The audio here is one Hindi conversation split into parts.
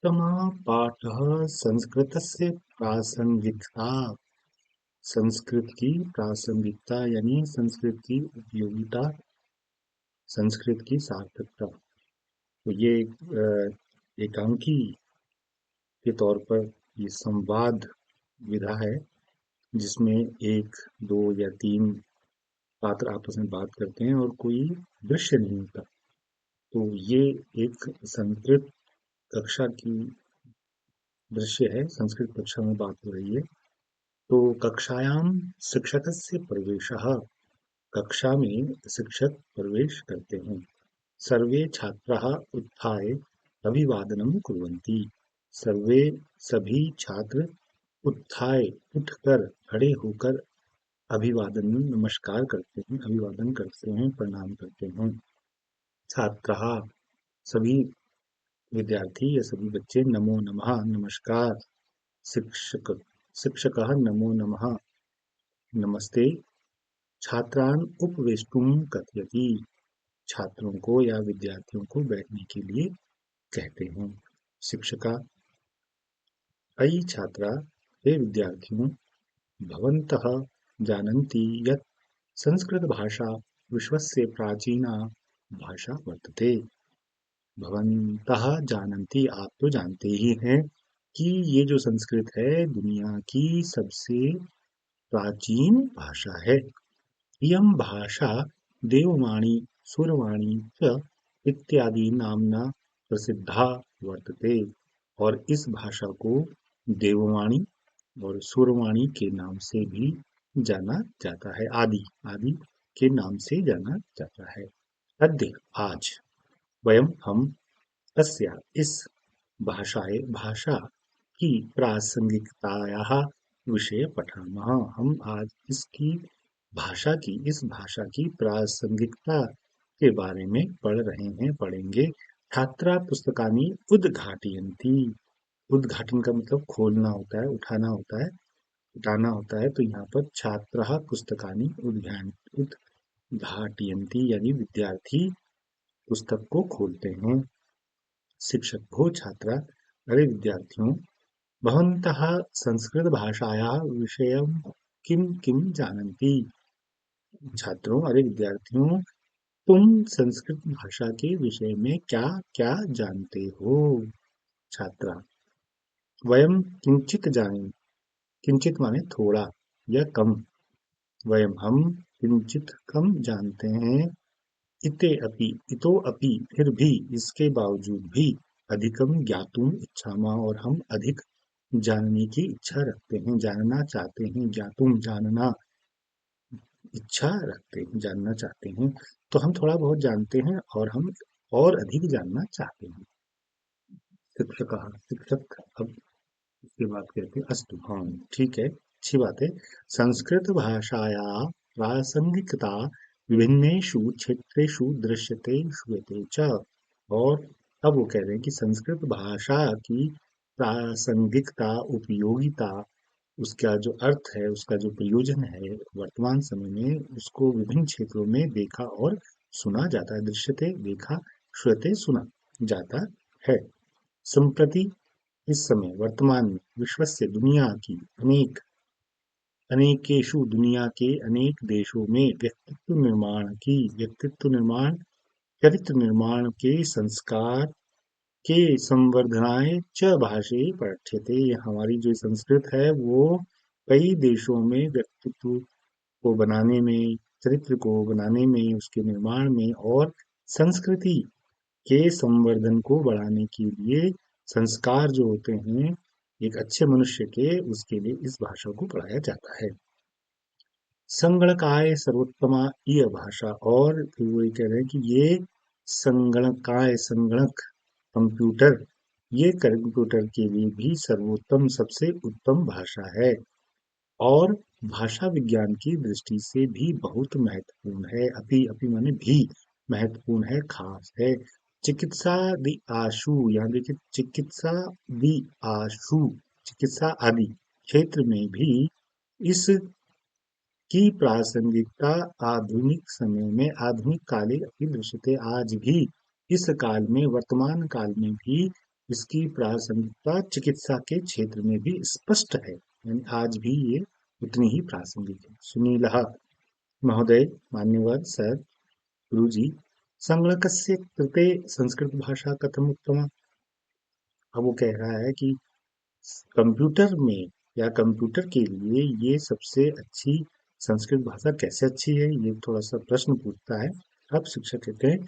पाठः संस्कृतस्य प्रासंगिकता। संस्कृत की प्रासंगिकता यानी संस्कृत की उपयोगिता, संस्कृत की सार्थकता। तो ये एकांकी के तौर पर ये संवाद विधा है जिसमें एक, दो या तीन पात्र आपस में बात करते हैं और कोई दृश्य नहीं होता। तो ये एक संस्कृत कक्षा की दृश्य है, संस्कृत कक्षा में बात हो रही है। तो कक्षायां शिक्षकस्य प्रवेशः, कक्षा में शिक्षक प्रवेश करते हैं। सर्वे छात्राः उत्थाय अभिवादनं कुर्वन्ति। सर्वे सभी छात्र उत्थाय उठकर खड़े होकर अभिवादन नमस्कार करते हैं, अभिवादन करते हैं, प्रणाम करते हैं। छात्राः सभी विद्यार्थी या सभी बच्चे नमो नमः नमस्कार, शिक्षक शिक्षकः नमो नमः नमस्ते, छात्रान् उपवेष्टुम कथयति, छात्रों को या विद्यार्थियों को बैठने के लिए कहते हैं। शिक्षका अयि छात्रा, हे विद्यार्थियों, भवन्तः जानन्ति यत् संस्कृतभाषा विश्वस्य प्राचीना भाषा वर्तते। भवन्तः जानन्ति, आप तो जानते ही हैं कि ये जो संस्कृत है दुनिया की सबसे प्राचीन भाषा है। इयं भाषा देववाणी सुरवाणी च इत्यादि नाम्ना प्रसिद्धा वर्तते। और इस भाषा को देववाणी और सुरवाणी के नाम से भी जाना जाता है, आदि आदि के नाम से जाना जाता है। अद्य आज वयम हम अस्या इस भाषा की प्रासंगिकतायाः विषये पठामः। हम आज इस भाषा की प्रासंगिकता के बारे में पढ़ रहे हैं, पढ़ेंगे। छात्रा पुस्तकानि उद्घाटयन्ति। उद्घाटन का मतलब खोलना होता है, उठाना होता है, उठाना होता है। तो यहाँ पर छात्रः पुस्तकानि उद्घाटयन्ति यानी विद्यार्थी पुस्तक को खोलते हैं। शिक्षक को छात्रा, अरे विद्यार्थियों, भवन्तः संस्कृतभाषायाः विषयं किं किं जानन्ति। छात्रों, अरे विद्यार्थियों, तुम संस्कृत भाषा के विषय में क्या क्या जानते हो। छात्रा, वयम किंचित जाने, किंचित माने थोड़ा या कम, वयम हम किंचित कम जानते हैं। इतो अपि फिर भी, इसके बावजूद भी, अधिकम ज्ञातुम इच्छामः, और हम अधिक जानने की इच्छा रखते हैं, जानना चाहते हैं। ज्ञातुम जानना, इच्छा रखते हैं, जानना चाहते हैं। तो हम थोड़ा बहुत जानते हैं और हम और अधिक जानना चाहते हैं। शिक्षक, शिक्षक अब इसके बाद कहते हैं अस्तु, हाँ ठीक है, अच्छी बात है। संस्कृत भाषाया प्रासंगिकता विभिन्नेषु क्षेत्रेषु दृश्यते श्रूयते च। और अब वो कह रहे हैं कि संस्कृत भाषा की प्रासंगिकता, उपयोगिता, उसका जो अर्थ है, उसका जो प्रयोजन है, वर्तमान समय में उसको विभिन्न क्षेत्रों में देखा और सुना जाता है। दृश्यते देखा, श्रूयते सुना जाता है। संप्रति इस समय, वर्तमान में, विश्वस्य दुनिया की अनेकेषु, दुनिया के अनेक देशों में व्यक्तित्व निर्माण, चरित्र निर्माण के संस्कार के संवर्धनाय च भाषे पठ्यते। हमारी जो संस्कृत है वो कई देशों में व्यक्तित्व को बनाने में, चरित्र को बनाने में, उसके निर्माण में और संस्कृति के संवर्धन को बढ़ाने के लिए, संस्कार जो होते हैं एक अच्छे मनुष्य के, उसके लिए इस भाषा को पढ़ाया जाता है। संगणकाय सर्वोत्तमा यह भाषा, और फिर वो ये कह रहे हैं कि ये संगणकाय, संगणक कंप्यूटर, ये कंप्यूटर के लिए भी सर्वोत्तम, सबसे उत्तम भाषा है। और भाषा विज्ञान की दृष्टि से भी बहुत महत्वपूर्ण है। अपि माने भी महत्वपूर्ण है, खास है। चिकित्सा दि आशु, यहाँ देखिए चिकित्सा दि आशु, चिकित्सा आदि क्षेत्र में भी इस की प्रासंगिकता आधुनिक समय में, आधुनिक काले अपि दृश्यते, आज भी, इस काल में, वर्तमान काल में भी इसकी प्रासंगिकता चिकित्सा के क्षेत्र में भी स्पष्ट है, यानी आज भी ये उतनी ही प्रासंगिक है। सुनील महोदय, मान्यवर सर, गुरुजी, संगणकस्य कृते संस्कृत भाषा कथम उत्तमा। अब वो कह रहा है कि कंप्यूटर में या कंप्यूटर के लिए ये सबसे अच्छी संस्कृत भाषा कैसे अच्छी है, ये थोड़ा सा प्रश्न पूछता है। अब शिक्षक कहते हैं,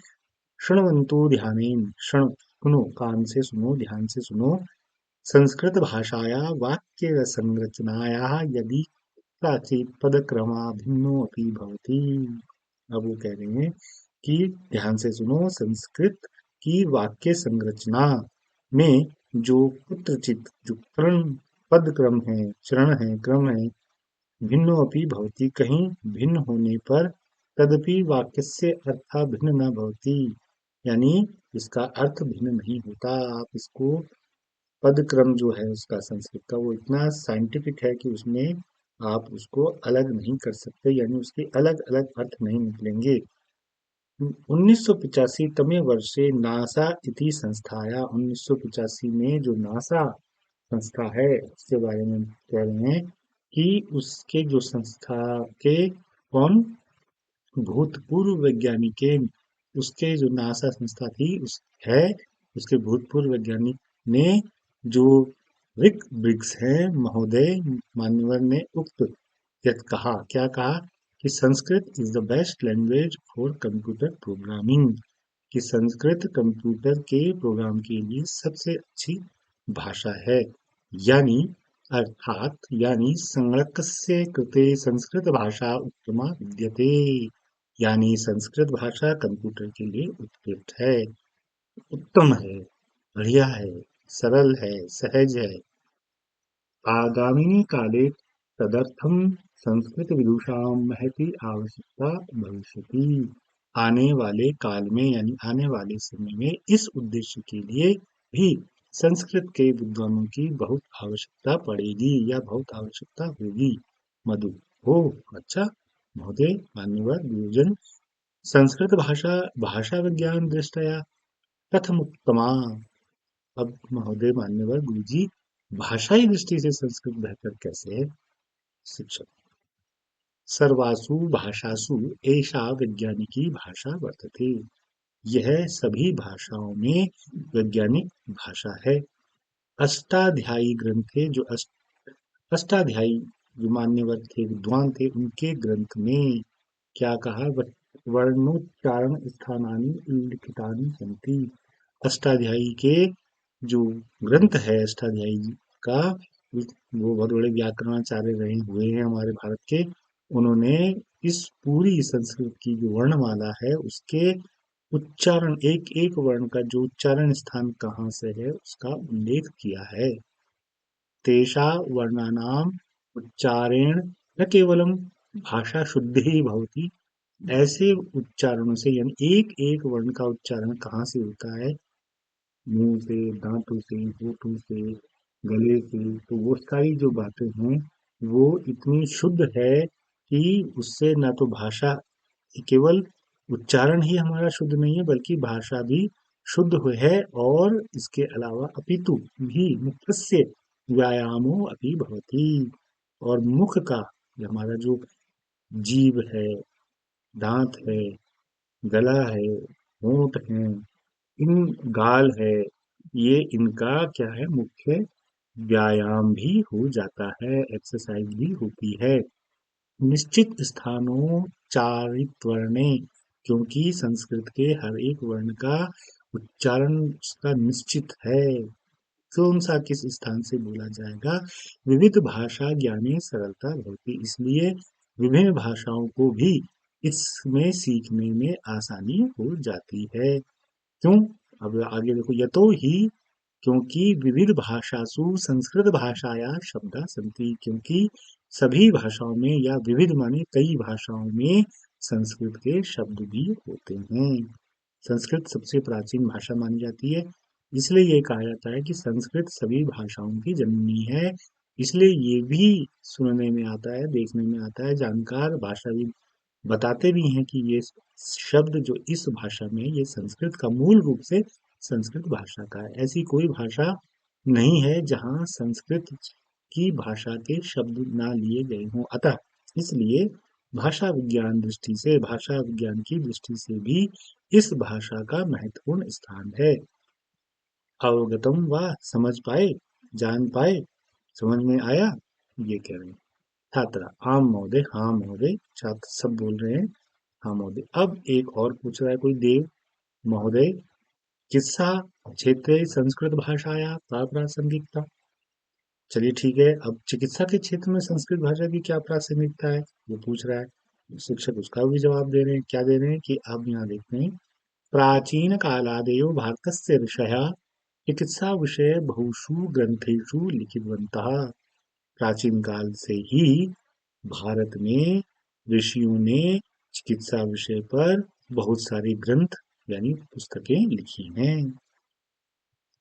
शृण्वन्तु ध्यानेन, सुनो, कान से सुनो, ध्यान से सुनो। संस्कृत भाषाया वाक्य संरचनाया यदि काचित् पदक्रमाभिन्नो अपि भवति। अब वो कह रहे हैं कि ध्यान से सुनो, संस्कृत की वाक्य संरचना में जो कुत्रचित जो पद क्रम है, चरण है, क्रम है, भिन्नो अपि भवति, कहीं भिन्न होने पर, तदपि वाक्यस्य अर्थः भिन्न न भवति, यानी इसका अर्थ भिन्न नहीं होता। आप इसको पद क्रम जो है उसका संस्कृत का वो इतना साइंटिफिक है कि उसमें आप उसको अलग नहीं कर सकते, यानी उसके अलग अलग अर्थ नहीं निकलेंगे। 1985 तमे वर्षे नासा इति संस्थाया, 1985 में जो नासा संस्था है उसके बारे में कह रहे हैं कि उसके जो संस्था के कौन भूतपूर्व वैज्ञानिक, उसके जो नासा संस्था थी उस है उसके भूतपूर्व वैज्ञानिक ने जो रिक ब्रिग्स हैं महोदय, मान्यवर ने उक्त यत कहा, क्या कहा कि Sanskrit is the best language for computer programming, कि संस्कृत कंप्यूटर के प्रोग्राम के लिए सबसे अच्छी भाषा है। यानी अर्थात यानी संगणकस्य कृते संस्कृत भाषा उत्तमा विद्यते, यानी संस्कृत भाषा कंप्यूटर के लिए उत्कृष्ट है, उत्तम है, बढ़िया है, सरल है, सहज है। आगामिनि काले तदर्थं संस्कृतविदुषां महती आवश्यकता भविष्यति, आने वाले काल में यानी आने वाले समय में इस उद्देश्य के लिए भी संस्कृत के विद्वानों की बहुत आवश्यकता पड़ेगी या बहुत आवश्यकता होगी। मधु, हो, अच्छा, महोदय, मान्यवर गुरुजन, संस्कृत भाषा भाषा विज्ञान दृष्टया कथम उत्तमा। अब महोदय, मान्यवर गुरुजी, भाषाई दृष्टि से संस्कृत बेहतर कैसे है। शिक्षक, सर्वासु भाषासु एषा वैज्ञानिकी भाषा वर्तते, यह सभी भाषाओं में वैज्ञानिक भाषा है। अष्टाध्यायी ग्रंथे जो अष्टाध्यायी जो मान्यवर थे, विद्वान थे, उनके ग्रंथ में क्या कहा, वर्णोच्चारण स्थानानि उल्लिखितानि सन्ति। अष्टाध्यायी के जो ग्रंथ है अष्टाध्यायी का, वो बहुत बड़े व्याकरणाचार्य रहे हुए हैं हमारे भारत के, उन्होंने इस पूरी संस्कृत की जो वर्णमाला है उसके उच्चारण, एक एक वर्ण का जो उच्चारण स्थान कहाँ से है उसका उल्लेख किया है। तेषा वर्णानाम उच्चारेण न केवलम भाषा शुद्धि भवति, ऐसे उच्चारणों से यानी एक एक वर्ण का उच्चारण कहाँ से होता है, मुंह से, दांतों से, होठों से, गले से, तो वो सारी जो बातें हैं वो इतनी शुद्ध है कि उससे ना तो भाषा केवल उच्चारण ही हमारा शुद्ध नहीं है बल्कि भाषा भी शुद्ध है, और इसके अलावा अपितु भी मुखस्य व्यायामो अपि भवति, और मुख का हमारा जो जीभ है, दांत है, गला है, होंठ है, इन गाल है, ये इनका क्या है, मुख्य व्यायाम भी हो जाता है, एक्सरसाइज भी होती है। निश्चित स्थानोच्चारित्वर्णे, क्योंकि संस्कृत के हर एक वर्ण का उच्चारण उसका निश्चित है, कौन सा किस स्थान से बोला जाएगा। विविध भाषा ज्ञाने सरलता होती, इसलिए विभिन्न भाषाओं को भी इसमें सीखने में आसानी हो जाती है। क्यों, अब आगे देखो, यतो ही, क्योंकि विविध भाषासु संस्कृत भाषाया शब्दा सन्ति, क्योंकि सभी भाषाओं में या विविध माने कई भाषाओं में संस्कृत के शब्द भी होते हैं। संस्कृत सबसे प्राचीन भाषा मानी जाती है, इसलिए ये कहा जाता है कि संस्कृत सभी भाषाओं की जननी है। इसलिए ये भी सुनने में आता है, देखने में आता है, जानकार भाषाविद बताते भी हैं कि ये शब्द जो इस भाषा में, ये संस्कृत का मूल रूप से संस्कृत भाषा का है। ऐसी कोई भाषा नहीं है जहाँ संस्कृत की भाषा के शब्द ना लिए गए हों। अतः इसलिए भाषा विज्ञान की दृष्टि से भी इस भाषा का महत्वपूर्ण स्थान है। अवगतम व समझ पाए, जान पाए, समझ में आया, ये कह रहे हैं छात्र। आम महोदय, हाँ महोदय, छात्र सब बोल रहे हैं हाँ महोदय। अब एक और पूछ रहा है कोई देव महोदय, किस्सा क्षेत्रे संस्कृत भाषाया का प्रासंगिकता। चलिए ठीक है, अब चिकित्सा के क्षेत्र में संस्कृत भाषा की क्या प्रासंगिकता है वो पूछ रहा है। शिक्षक उसका भी जवाब दे रहे हैं। क्या दे रहे हैं कि अब यहाँ देखते हैं, प्राचीन कालादेव भारतस्य ऋषयः चिकित्सा विषय बहुषु ग्रंथेषु लिखितवन्तः। प्राचीन काल से ही भारत में ऋषियों ने चिकित्सा विषय पर बहुत सारे ग्रंथ यानी पुस्तकें लिखी हैं।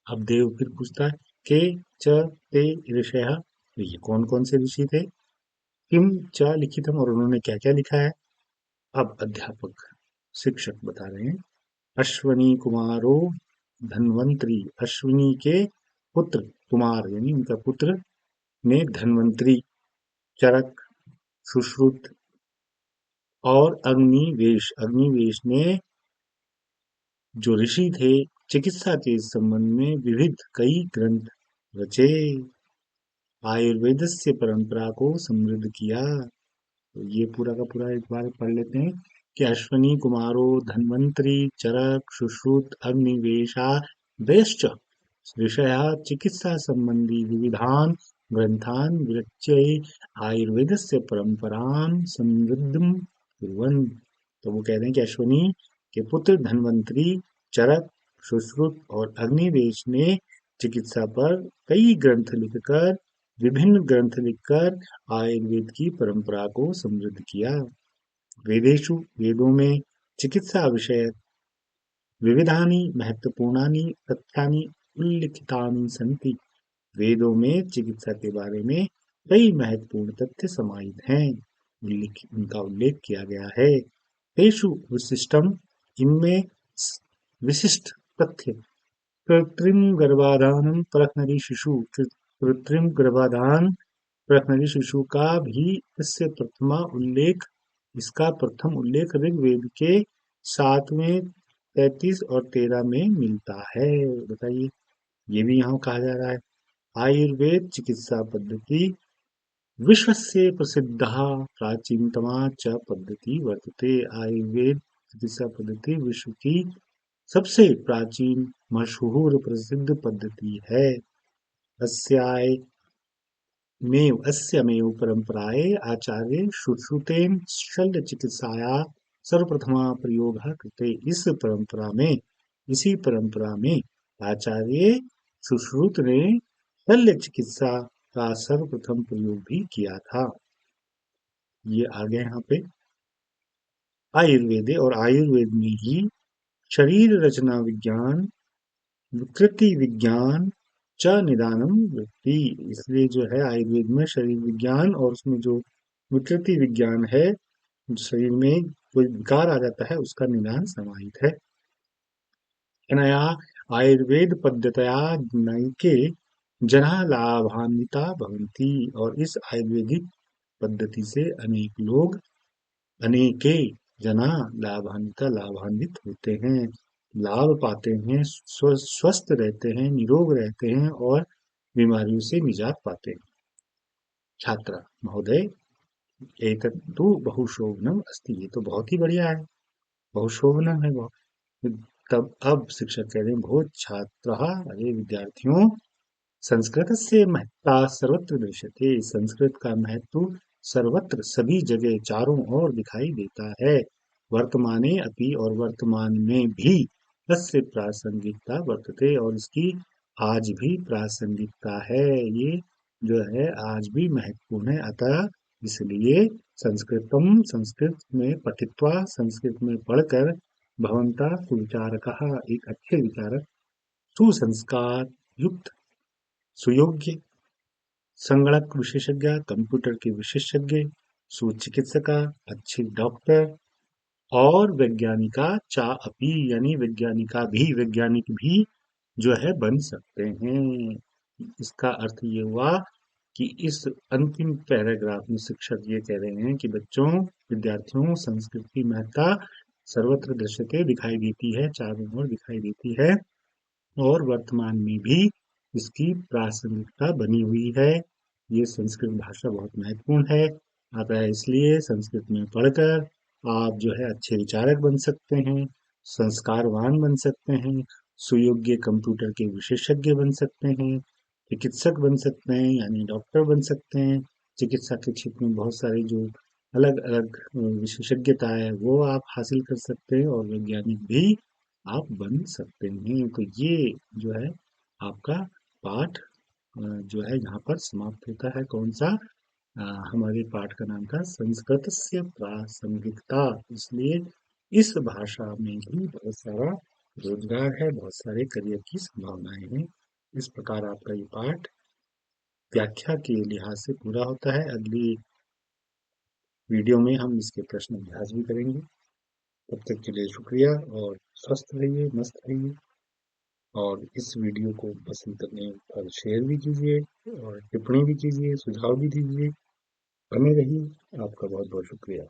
अब देव फिर पूछता है, के च ते ऋषयः, ये कौन कौन से ऋषि थे, किम च लिखितम, और उन्होंने क्या क्या लिखा है। अब अध्यापक शिक्षक बता रहे हैं, अश्वनी कुमारो धन्वंतरी, अश्विनी के पुत्र कुमार यानी उनका पुत्र ने धन्वंतरी, चरक, सुश्रुत और अग्निवेश, अग्निवेश ने जो ऋषि थे चिकित्सा के संबंध में विविध कई ग्रंथ रचे, आयुर्वेद से परंपरा को समृद्ध किया। तो ये पूरा का पूरा एक बार पढ़ लेते हैं कि अश्वनी कुमारो धन्वंतरी चरक सुश्रुत अग्निवेशा दयश्च ऋषयः चिकित्सा संबंधी विविधान ग्रंथान विरच्य आयुर्वेदस्य परंपरां समृद्धं कुर्वन्। तो वो कह रहे हैं कि अश्वनी के पुत्र धन्वंतरी, चरक, सुश्रुत और अग्निवेश ने चिकित्सा पर कई ग्रंथ लिखकर विभिन्न ग्रंथ लिखकर आयुर्वेद की परंपरा को समृद्ध किया। वेदेषु, वेदों में चिकित्सा विषय विविधानि महत्वपूर्णानि तथ्यानि उल्लिखितानि सन्ति। वेदों में चिकित्सा के बारे में कई महत्वपूर्ण तथ्य समाहित हैं, उनका उल्लेख किया गया है। तेषु विशिष्टम, इनमें विशिष्ट तथ्य, कृत्रिम गर्भाधान परखनरी शिशु, कृत्रिम गर्भाधान परखनरी शिशु का भी इसका प्रथम उल्लेख ऋग्वेद के 7वें 33 और 13 में मिलता है। बताइए, ये भी यहाँ कहा जा रहा है, आयुर्वेद चिकित्सा पद्धति विश्वस्य प्रसिद्धः प्राचीनतमा च पद्धति वर्तते। आयुर्वेद चिकित्सा पद्धति विश्व की सबसे प्राचीन मशहूर प्रसिद्ध पद्धति है। अस्यामेव परंपराए आचार्य सुश्रुतेन शल्य चिकित्साया सर्वप्रथमा प्रयोगः कृते। इसी परंपरा में आचार्य सुश्रुत ने शल्य चिकित्सा का सर्वप्रथम प्रयोग भी किया था। ये आ गया यहाँ पे आयुर्वेद में ही शरीर रचना विज्ञान, विकृति विज्ञान च निदानम वृत्ति। इसलिए जो है आयुर्वेद में शरीर विज्ञान और उसमें जो विकृति विज्ञान है, शरीर में कोई विकार आ जाता है उसका निदान समाहित है। अनया आयुर्वेद पद्धतया नैके जना लाभान्विता भवन्ति। और इस आयुर्वेदिक पद्धति से अनेके जना लाभान्वित होते हैं, लाभ पाते हैं, स्वस्थ रहते हैं, निरोग रहते हैं और बीमारियों से निजात पाते हैं। छात्र महोदय, एतत्तु बहुशोभनम अस्ति, ये तो बहुत ही बढ़िया है, बहुशोभनम है बहुत। तब अब शिक्षक कह रहे हैं, बहुत छात्रः, अरे विद्यार्थियों, संस्कृतस्य महत्ता सर्वत्र दृश्यते। संस्कृत का महत्व सर्वत्र सभी जगह चारों ओर दिखाई देता है। वर्तमाने अपि, और वर्तमान में भी तस्य प्रासंगिकता वर्तते, और इसकी आज भी प्रासंगिकता है। ये जो है आज भी महत्वपूर्ण है। अतः इसलिए संस्कृत में पठित्वा, संस्कृत में पढ़कर भवन्तः सुविचारकः, एक अच्छे विचारक, सुसंस्कार युक्त, सुयोग्य, संगणक विशेषज्ञ, कंप्यूटर के विशेषज्ञ, सुचिकित्सका, अच्छे डॉक्टर, और वैज्ञानिका चा अपी यानी वैज्ञानिका भी वैज्ञानिक भी जो है बन सकते हैं। इसका अर्थ ये हुआ कि इस अंतिम पैराग्राफ में शिक्षक ये कह रहे हैं कि बच्चों, विद्यार्थियों, संस्कृत की महत्ता सर्वत्र दृश्यते दिखाई देती है, चारों ओर दिखाई देती है और वर्तमान में भी इसकी प्रासंगिकता बनी हुई है। ये संस्कृत भाषा बहुत महत्वपूर्ण है। अतः इसलिए संस्कृत में पढ़कर आप जो है अच्छे विचारक बन सकते हैं, संस्कारवान बन सकते हैं, सुयोग्य कंप्यूटर के विशेषज्ञ बन सकते हैं, चिकित्सक बन सकते हैं यानी डॉक्टर बन सकते हैं। चिकित्सा के क्षेत्र में बहुत सारी जो अलग अलग विशेषज्ञता है वो आप हासिल कर सकते हैं और वैज्ञानिक भी आप बन सकते हैं। तो ये जो है आपका पाठ जो है यहाँ पर समाप्त होता है। कौन सा? अ, हमारे पाठ का नाम था संस्कृत से प्रासंगिकता। इसलिए इस भाषा में भी बहुत सारा रोजगार है, बहुत सारे करियर की संभावनाएं हैं। इस प्रकार आपका ये पाठ व्याख्या के लिहाज से पूरा होता है। अगली वीडियो में हम इसके प्रश्न अभ्यास भी करेंगे। तब तक के लिए शुक्रिया और स्वस्थ रहिए, मस्त रहिए। और इस वीडियो को पसंद करने पर शेयर भी कीजिए और टिप्पणी भी कीजिए, सुझाव भी दीजिए। बने रहिए। आपका बहुत बहुत शुक्रिया।